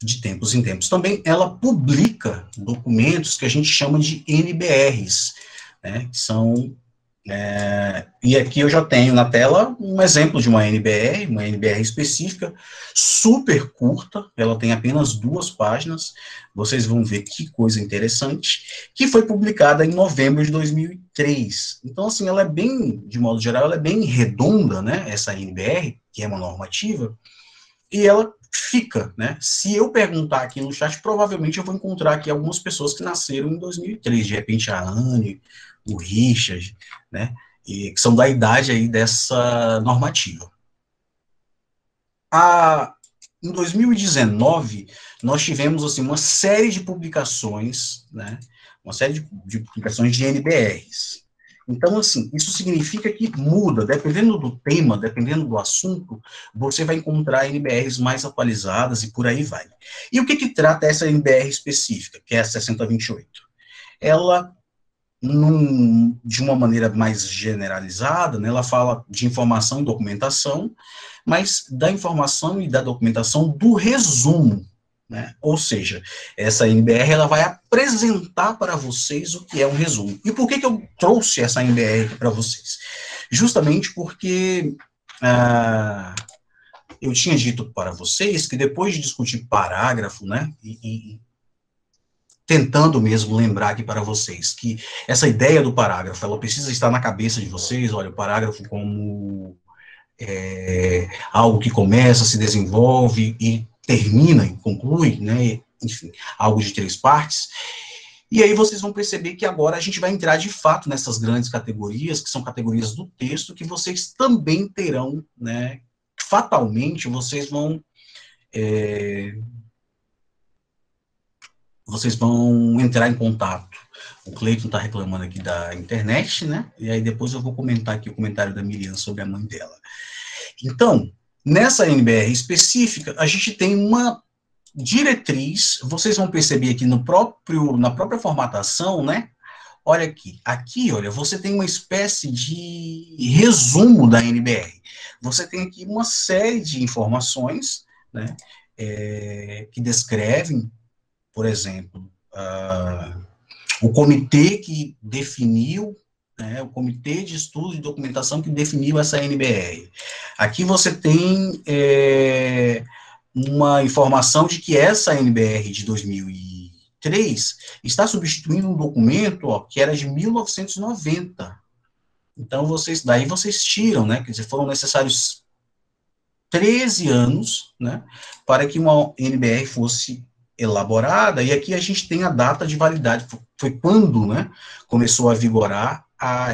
de tempos em tempos. Também ela publica documentos que a gente chama de NBRs, né, que são... e aqui eu já tenho na tela um exemplo de uma NBR específica, super curta, ela tem apenas 2 páginas, vocês vão ver que coisa interessante, que foi publicada em novembro de 2003. Então, assim, ela é bem, de modo geral, ela é bem redonda, né, essa NBR, que é uma normativa, e ela fica, né? Se eu perguntar aqui no chat, provavelmente eu vou encontrar aqui algumas pessoas que nasceram em 2003, de repente a Anne, o Richard, né? E que são da idade aí dessa normativa. Em 2019, nós tivemos assim uma série de publicações, né? Uma série de publicações de NBRs. Então, assim, isso significa que muda, dependendo do tema, dependendo do assunto, você vai encontrar NBRs mais atualizadas e por aí vai. E o que trata essa NBR específica, que é a 6028? Ela, de uma maneira mais generalizada, né, ela fala de informação e documentação, mas da informação e da documentação do resumo, né? Ou seja, essa NBR ela vai apresentar para vocês o que é um resumo. E por que eu trouxe essa NBR aqui para vocês? Justamente porque eu tinha dito para vocês que depois de discutir parágrafo, né, e tentando mesmo lembrar aqui para vocês que essa ideia do parágrafo, ela precisa estar na cabeça de vocês, olha, o parágrafo como algo que começa, se desenvolve e termina e conclui, né, enfim, algo de 3 partes, e aí vocês vão perceber que agora a gente vai entrar de fato nessas grandes categorias, que são categorias do texto, que vocês também terão, né, fatalmente vocês vão entrar em contato. O Cleiton está reclamando aqui da internet, né, e aí depois eu vou comentar aqui o comentário da Miriam sobre a mãe dela. Então, nessa NBR específica, a gente tem uma diretriz, vocês vão perceber aqui na própria formatação, né? Olha aqui, olha, você tem uma espécie de resumo da NBR. Você tem aqui uma série de informações, né, que descrevem, por exemplo, o comitê que definiu, né, o Comitê de Estudo e Documentação que definiu essa NBR. Aqui você tem uma informação de que essa NBR de 2003 está substituindo um documento que era de 1990. Então, daí vocês tiram, né, quer dizer, foram necessários 13 anos, né, para que uma NBR fosse elaborada, e aqui a gente tem a data de validade, foi quando, né, começou a vigorar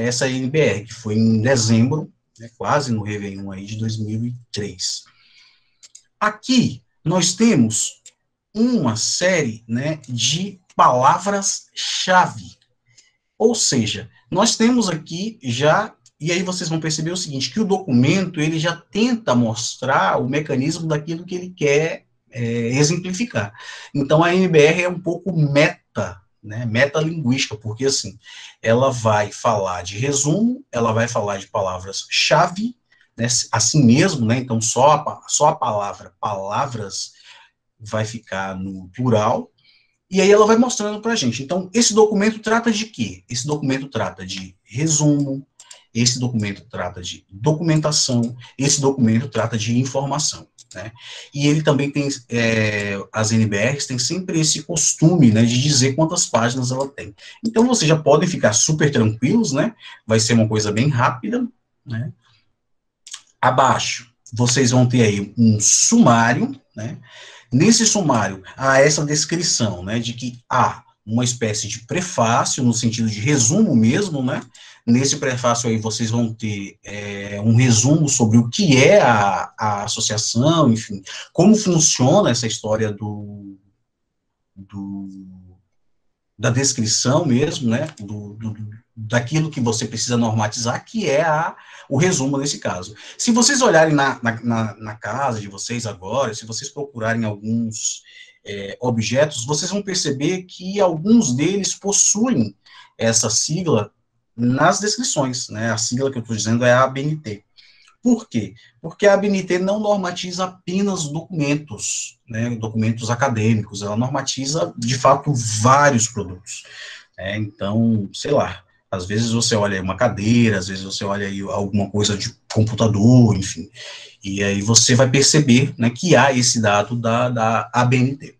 essa NBR, que foi em dezembro, né, quase no Réveillon aí de 2003. Aqui nós temos uma série, né, de palavras-chave, ou seja, nós temos aqui já, e aí vocês vão perceber o seguinte, que o documento, ele já tenta mostrar o mecanismo daquilo que ele quer exemplificar. Então, a NBR é um pouco né, metalinguística, porque, assim, ela vai falar de resumo, ela vai falar de palavras-chave, né, assim mesmo, né, então só a palavra palavras vai ficar no plural, e aí ela vai mostrando para a gente. Então, esse documento trata de quê? Esse documento trata de resumo, esse documento trata de documentação, esse documento trata de informação, né? E ele também tem, as NBRs têm sempre esse costume, né, de dizer quantas páginas ela tem. Então, vocês já podem ficar super tranquilos, né? Vai ser uma coisa bem rápida, né? Abaixo, vocês vão ter aí um sumário, né? Nesse sumário, há essa descrição, né, de que há uma espécie de prefácio, no sentido de resumo mesmo, né? Nesse prefácio aí vocês vão ter um resumo sobre o que é a associação, enfim, como funciona essa história da descrição mesmo, né, daquilo que você precisa normatizar, que é o resumo nesse caso. Se vocês olharem na casa de vocês agora, se vocês procurarem alguns objetos, vocês vão perceber que alguns deles possuem essa sigla nas descrições, né, a sigla que eu estou dizendo é a ABNT. Por quê? Porque a ABNT não normatiza apenas documentos, né, documentos acadêmicos, ela normatiza, de fato, vários produtos. Então, sei lá, às vezes você olha aí uma cadeira, às vezes você olha aí alguma coisa de computador, enfim, e aí você vai perceber, né, que há esse dado da ABNT.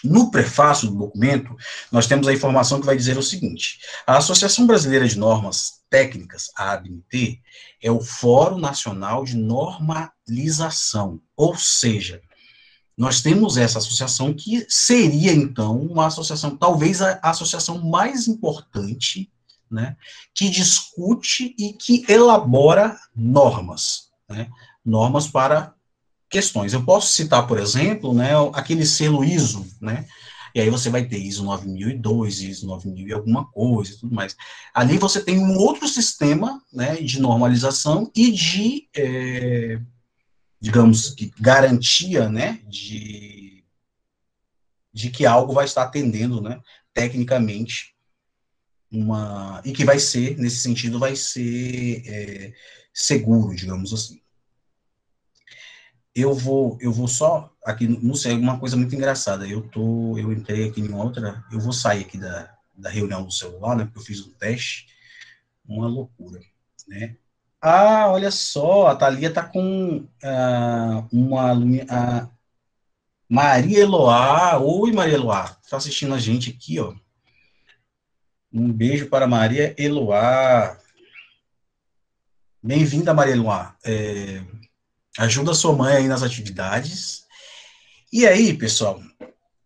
No prefácio do documento, nós temos a informação que vai dizer o seguinte: a Associação Brasileira de Normas Técnicas, a ABNT, é o Fórum Nacional de Normalização, ou seja, nós temos essa associação que seria, então, uma associação, talvez a associação mais importante, né, que discute e que elabora normas, né, normas para questões. Eu posso citar, por exemplo, né, aquele selo ISO, né, e aí você vai ter ISO 9002, ISO 9000 e alguma coisa e tudo mais. Ali você tem um outro sistema, né, de normalização e de, digamos, que garantia, né, de que algo vai estar atendendo, né, tecnicamente, e que vai ser, nesse sentido, vai ser seguro, digamos assim. Eu vou só, aqui, não sei, alguma coisa muito engraçada, eu entrei aqui em outra, eu vou sair aqui da reunião do celular, né, porque eu fiz um teste, uma loucura, né. Ah, olha só, a Thalia tá com Maria Eloá. Oi, Maria Eloá, tá assistindo a gente aqui, ó. Um beijo para Maria Eloá. Bem-vinda, Maria Eloá. Ajuda a sua mãe aí nas atividades. E aí, pessoal,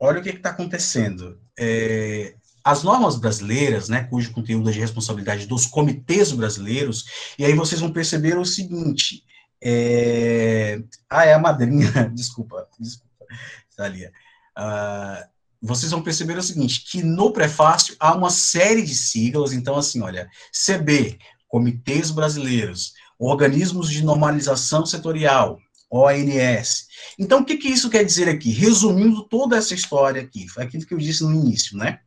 olha o que está acontecendo. As normas brasileiras, né, cujo conteúdo é de responsabilidade dos comitês brasileiros, e aí vocês vão perceber o seguinte, é a madrinha, desculpa, Thalia. Vocês vão perceber o seguinte, que no prefácio há uma série de siglas, então assim, olha, CB, Comitês Brasileiros, Organismos de Normalização Setorial, ONS. Então, o que isso quer dizer aqui? Resumindo toda essa história aqui, foi aquilo que eu disse no início, né?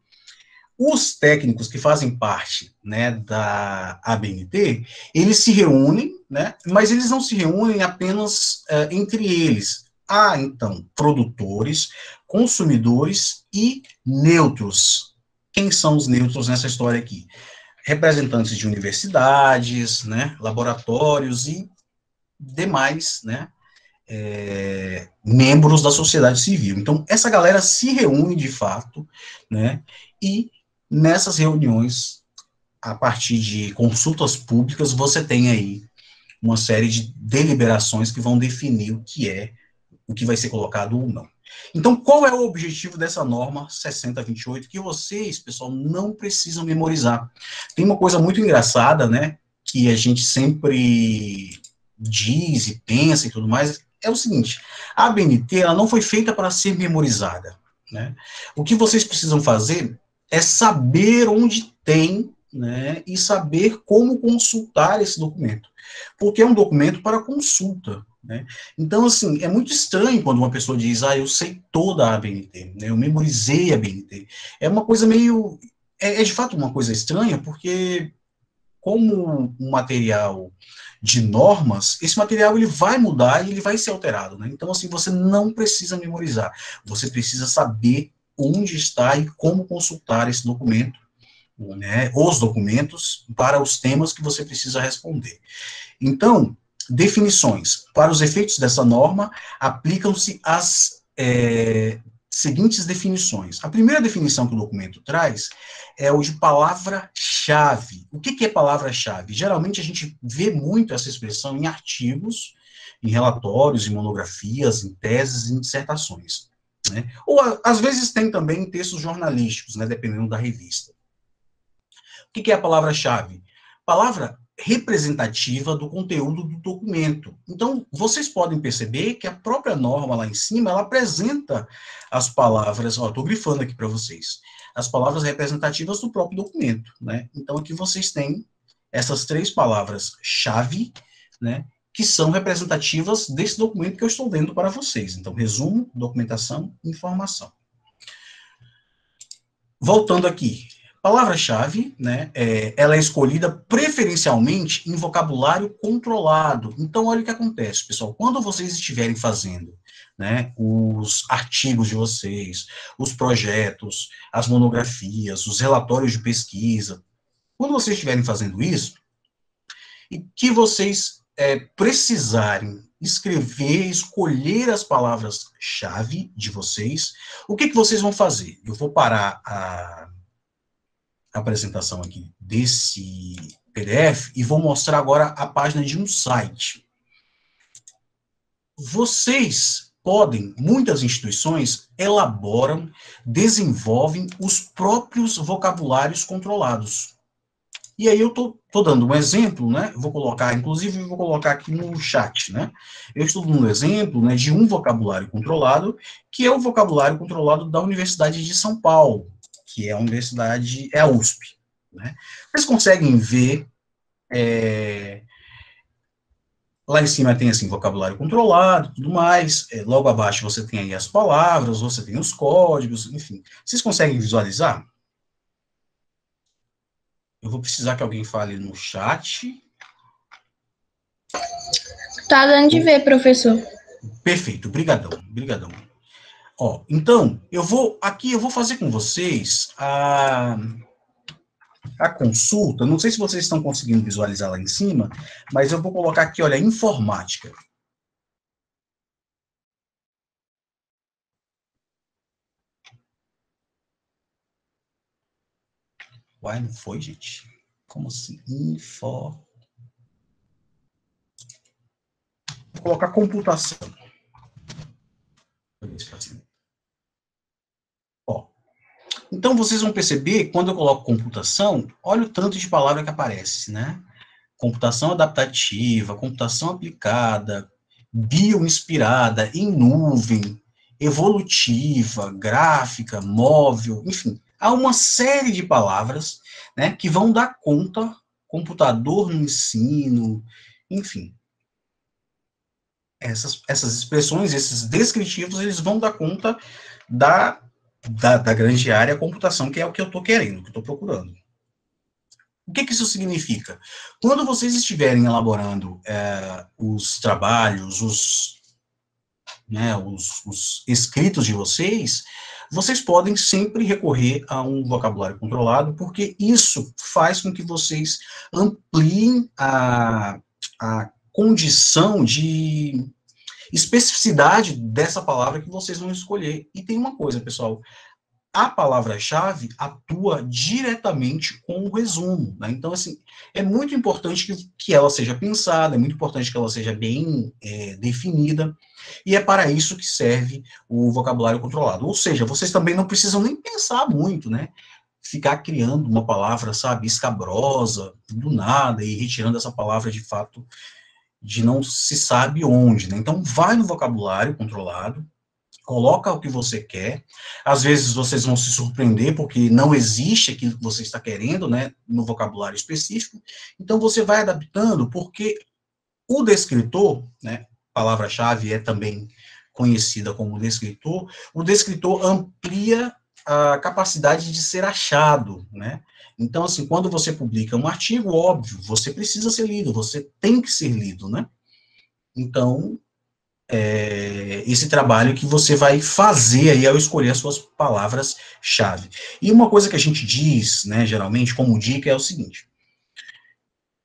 Os técnicos que fazem parte, né, da ABNT, eles se reúnem, né, mas eles não se reúnem apenas entre eles. Há, então, produtores, consumidores e neutros. Quem são os neutros nessa história aqui? Representantes de universidades, né, laboratórios e demais, né, membros da sociedade civil. Então, essa galera se reúne de fato, né, e nessas reuniões, a partir de consultas públicas, você tem aí uma série de deliberações que vão definir o que vai ser colocado ou não. Então, qual é o objetivo dessa norma 6028, que vocês, pessoal, não precisam memorizar? Tem uma coisa muito engraçada, né, que a gente sempre diz e pensa e tudo mais, é o seguinte, a ABNT, ela não foi feita para ser memorizada, né? O que vocês precisam fazer é saber onde tem, né, e saber como consultar esse documento, porque é um documento para consulta, né? Então, assim, é muito estranho quando uma pessoa diz, eu sei toda a ABNT, né, eu memorizei a ABNT. É uma coisa meio, de fato uma coisa estranha, porque como um material de normas, esse material ele vai mudar e ele vai ser alterado, né? Então, assim, você não precisa memorizar, você precisa saber onde está e como consultar esse documento, né, os documentos para os temas que você precisa responder. Então, definições. Para os efeitos dessa norma, aplicam-se as seguintes definições. A primeira definição que o documento traz é o de palavra-chave. O que é palavra-chave? Geralmente a gente vê muito essa expressão em artigos, em relatórios, em monografias, em teses, em dissertações, né? Ou às vezes tem também em textos jornalísticos, né, dependendo da revista. O que é a palavra-chave? Palavra representativa do conteúdo do documento. Então, vocês podem perceber que a própria norma lá em cima, ela apresenta as palavras, estou grifando aqui para vocês, as palavras representativas do próprio documento, né? Então, aqui vocês têm essas três palavras-chave, né, que são representativas desse documento que eu estou lendo para vocês. Então, resumo, documentação, informação. Voltando aqui, Palavra-chave, né, ela é escolhida preferencialmente em vocabulário controlado. Então, olha o que acontece, pessoal. Quando vocês estiverem fazendo, né, os artigos de vocês, os projetos, as monografias, os relatórios de pesquisa, quando vocês estiverem fazendo isso, e que vocês precisarem escrever, escolher as palavras-chave de vocês, o que vocês vão fazer? Eu vou parar a apresentação aqui desse PDF e vou mostrar agora a página de um site. Vocês podem, muitas instituições elaboram, desenvolvem os próprios vocabulários controlados. E aí eu tô dando um exemplo, né? Vou colocar, inclusive, vou colocar aqui no chat, né? Eu estou dando um exemplo, né, de um vocabulário controlado, que é o vocabulário controlado da Universidade de São Paulo, que é a universidade, é a USP, né? Vocês conseguem ver, lá em cima tem, assim, vocabulário controlado, tudo mais, logo abaixo você tem aí as palavras, você tem os códigos, enfim. Vocês conseguem visualizar? Eu vou precisar que alguém fale no chat. Tá dando de ver, professor. Perfeito, brigadão, brigadão. Ó, então, eu vou fazer com vocês a consulta, não sei se vocês estão conseguindo visualizar lá em cima, mas eu vou colocar aqui, olha, informática. Uai, não foi, gente? Como assim? Vou colocar computação. Ó, então, vocês vão perceber, quando eu coloco computação, olha o tanto de palavra que aparece, né? Computação adaptativa, computação aplicada, bioinspirada, em nuvem, evolutiva, gráfica, móvel, enfim. Há uma série de palavras, né, que vão dar conta, computador no ensino, enfim. Essas expressões, esses descritivos, eles vão dar conta da grande área computação, que é o que eu estou querendo, que eu estou procurando. O que isso significa? Quando vocês estiverem elaborando os trabalhos, os escritos de vocês, vocês podem sempre recorrer a um vocabulário controlado, porque isso faz com que vocês ampliem a condição de especificidade dessa palavra que vocês vão escolher. E tem uma coisa, pessoal, a palavra-chave atua diretamente com o resumo, né? Então, assim, é muito importante que ela seja pensada, é muito importante que ela seja bem definida, e é para isso que serve o vocabulário controlado. Ou seja, vocês também não precisam nem pensar muito, né? Ficar criando uma palavra, sabe, escabrosa, do nada, e retirando essa palavra, de fato, de não se sabe onde, né? Então, vai no vocabulário controlado, coloca o que você quer, às vezes vocês vão se surpreender, porque não existe aquilo que você está querendo, né, no vocabulário específico, então você vai adaptando, porque o descritor, né, palavra-chave é também conhecida como descritor, o descritor amplia a capacidade de ser achado, né, então, assim, quando você publica um artigo, óbvio, você precisa ser lido, você tem que ser lido, né, então, esse trabalho que você vai fazer aí ao escolher as suas palavras-chave. E uma coisa que a gente diz, né, geralmente, como dica, é o seguinte: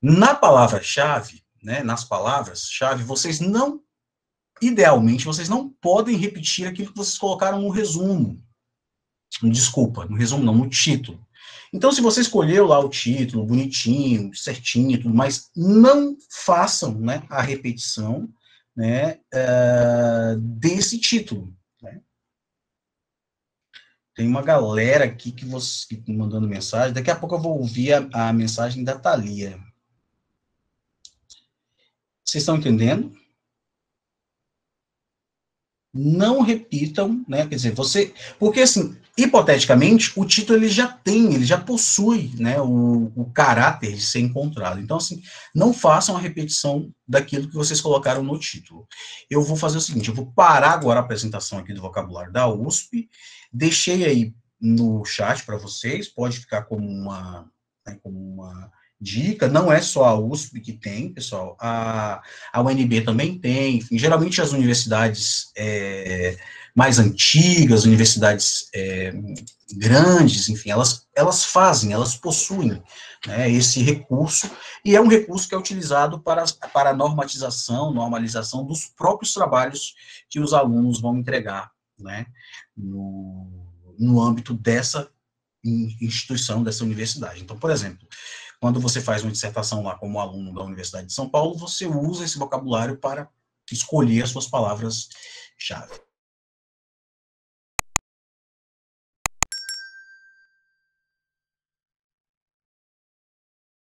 na palavra-chave, né, nas palavras-chave, idealmente, vocês não podem repetir aquilo que vocês colocaram no resumo. Desculpa, no resumo não, no título. Então, se você escolheu lá o título, bonitinho, certinho, tudo mais, não façam, né, a repetição, né, desse título. Né? Tem uma galera aqui que mandando mensagem, daqui a pouco eu vou ouvir a mensagem da Thalia. Vocês estão entendendo? Não repitam, né, quer dizer, porque assim, hipoteticamente, o título ele já possui, né, o caráter de ser encontrado. Então, assim, não façam a repetição daquilo que vocês colocaram no título. Eu vou fazer o seguinte, eu vou parar agora a apresentação aqui do vocabulário da USP, deixei aí no chat para vocês, pode ficar né, como uma dica, não é só a USP que tem, pessoal, a UNB também tem, enfim, geralmente as universidades mais antigas, universidades grandes, enfim, elas fazem, elas possuem, né, esse recurso, e é um recurso que é utilizado para a normalização dos próprios trabalhos que os alunos vão entregar, né, no âmbito dessa instituição, dessa universidade. Então, por exemplo, quando você faz uma dissertação lá como aluno da Universidade de São Paulo, você usa esse vocabulário para escolher as suas palavras-chave.